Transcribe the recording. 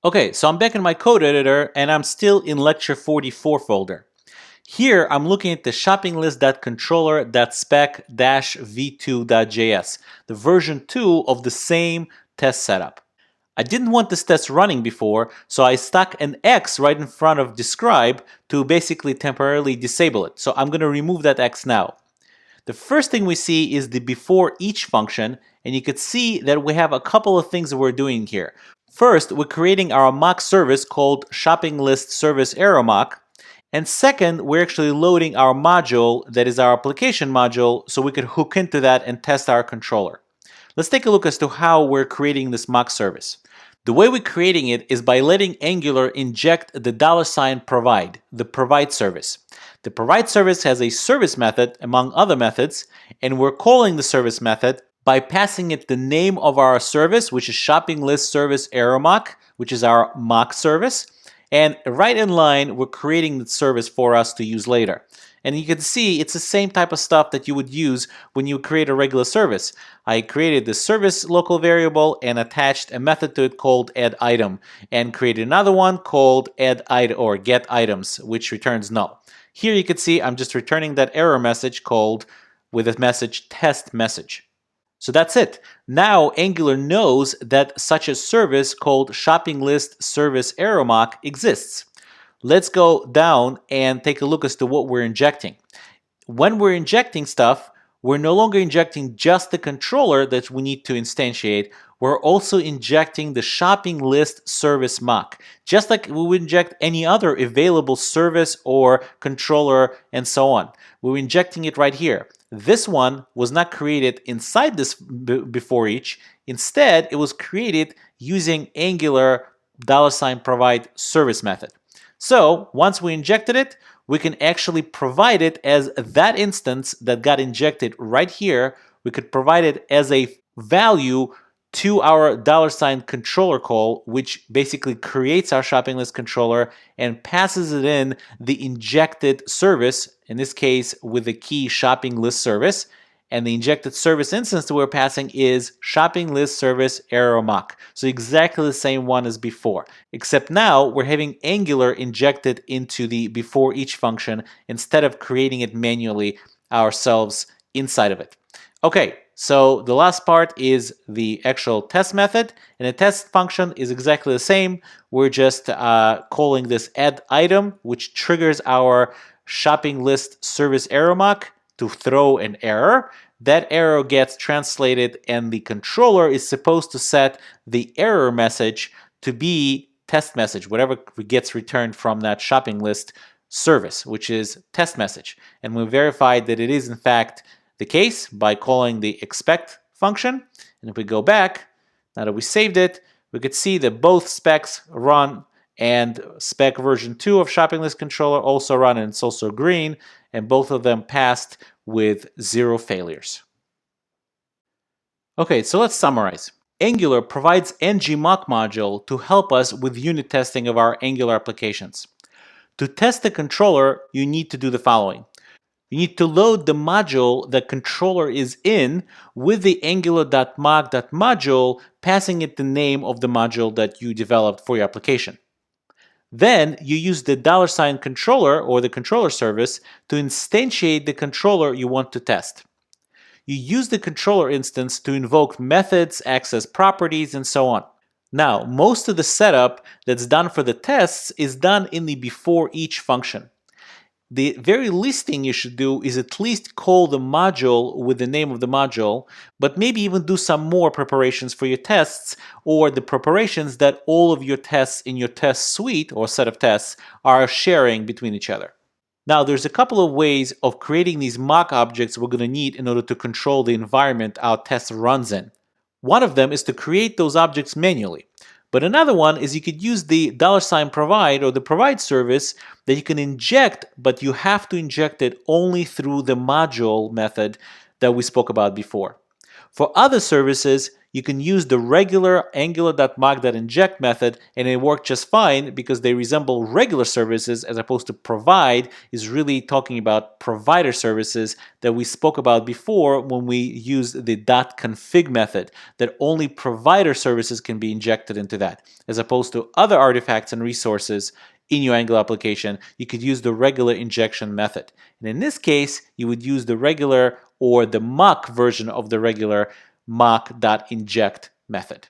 Okay, so I'm back in my code editor and I'm still in lecture 44 folder. Here I'm looking at the shopping list.controller.spec-v2.js, the version 2 of the same test setup. I didn't want this test running before, so I stuck an X right in front of describe to basically temporarily disable it. So I'm going to remove that X now. The first thing we see is the before each function, and you can see that we have a couple of things that we're doing here. First, we're creating our mock service called shopping list service arrow mock. And second, we're actually loading our module, that is our application module, so we could hook into that and test our controller. Let's take a look as to how we're creating this mock service. The way we're creating it is by letting Angular inject the $provide, the provide service. The provide service has a service method among other methods, and we're calling the service method by passing it the name of our service, which is shopping list service arrow mock, which is our mock service. And right in line, we're creating the service for us to use later. And you can see it's the same type of stuff that you would use when you create a regular service. I created the service local variable and attached a method to it called add item, and created another one called add item or get items, which returns null. Here you can see I'm just returning that error message called with a message test message. So that's it. Now Angular knows that such a service called shopping list service arrow mock exists. Let's go down and take a look as to what we're injecting. When we're injecting stuff, we're no longer injecting just the controller that we need to instantiate. We're also injecting the shopping list service mock, just like we would inject any other available service or controller and so on. We're injecting it right here. This one was not created inside this before each. Instead, it was created using Angular $provide service method. So once we injected it, we can actually provide it as that instance that got injected right here. We could provide it as a value to our $controller call, which basically creates our shopping list controller and passes it in the injected service, in this case with the key shopping list service. And the injected service instance that we're passing is shopping list service arrow mock. So exactly the same one as before, except now we're having Angular injected into the before each function instead of creating it manually ourselves inside of it. Okay, so the last part is the actual test method, and the test function is exactly the same. We're just calling this add item, which triggers our shopping list service arrow mock to throw an error. That error gets translated, and the controller is supposed to set the error message to be test message, whatever gets returned from that shopping list service, which is test message. And we verified that it is in fact the case by calling the expect function. And if we go back, now that we saved it, we could see that both specs run, and spec version 2 of shopping list controller also run, and it's also green, and both of them passed with 0 failures. Okay, so let's summarize. Angular provides ngMock module to help us with unit testing of our Angular applications. To test the controller, you need to do the following. You need to load the module the controller is in with the angular.mock.module, passing it the name of the module that you developed for your application. Then you use the $controller or the controller service to instantiate the controller you want to test. You use the controller instance to invoke methods, access properties, and so on. Now, most of the setup that's done for the tests is done in the before each function. The very least thing you should do is at least call the module with the name of the module, but maybe even do some more preparations for your tests, or the preparations that all of your tests in your test suite or set of tests are sharing between each other. Now, there's a couple of ways of creating these mock objects we're going to need in order to control the environment our test runs in. One of them is to create those objects manually. But another one is you could use the $provide or the provide service that you can inject, but you have to inject it only through the module method that we spoke about before. For other services, you can use the regular angular.mock.inject method and it worked just fine because they resemble regular services as opposed to provide is really talking about provider services that we spoke about before when we used the .config method, that only provider services can be injected into that, as opposed to other artifacts and resources in your Angular application, you could use the regular injection method. And in this case, you would use the regular or the mock version of the regular mock.inject method.